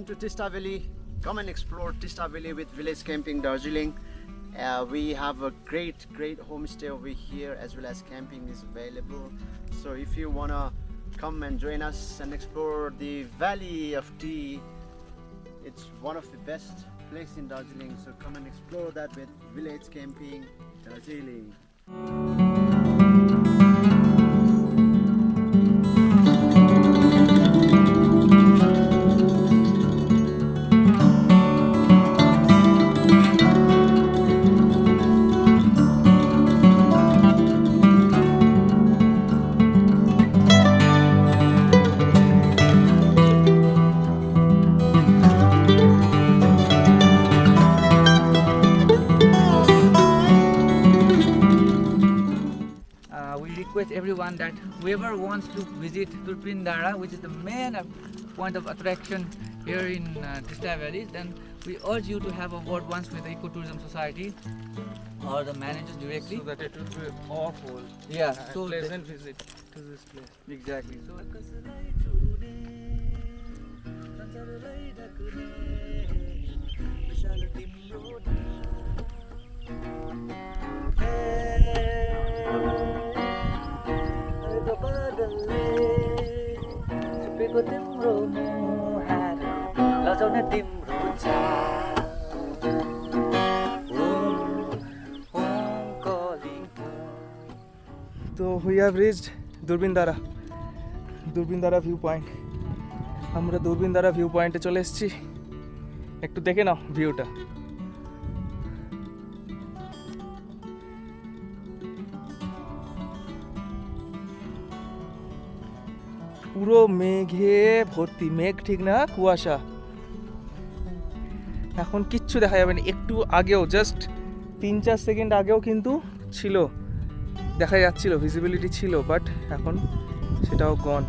to Teesta Valley. Come and explore Teesta Valley with Village Camping Darjeeling. We have a great homestay over here, as well as camping is available. So if you wanna come and join us and explore the Valley of Tea, it's one of the best places in Darjeeling. So come and explore that with Village Camping Darjeeling. We request everyone that whoever wants to visit Turpindara, which is the main point of attraction here in Teesta Valley, then we urge you to have a word once with the Ecotourism Society or the managers directly. So that it will be awful. Yeah, And so pleasant visit to this place. Exactly. So, So we have reached Durbindara view point. আমরা দুর্বিন্দারা view পয়েন্টে চলে এসেছি। একটু দেখে নাও ভিউটা। পুরো মেঘে ভর্তি, মেঘ ঠিক না, কুয়াশা। এখন কিচ্ছু দেখা যাবে না। একটু আগেও জাস্ট 3-4 সেকেন্ড আগেও কিন্তু ছিল, দেখা যাচ্ছিল, ভিজিবিলিটি ছিল, বাট এখন সেটাও গন।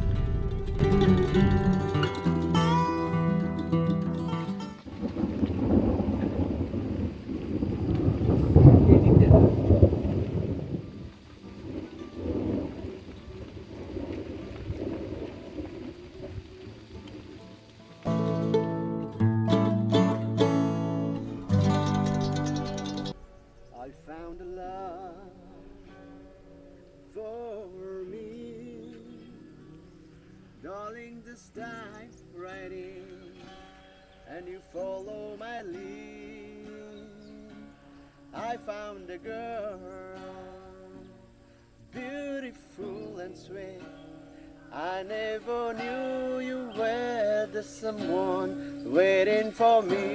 I found a love for me, darling, this time right in, and you follow my lead. I found a girl, beautiful and sweet. I never knew you were the someone waiting for me.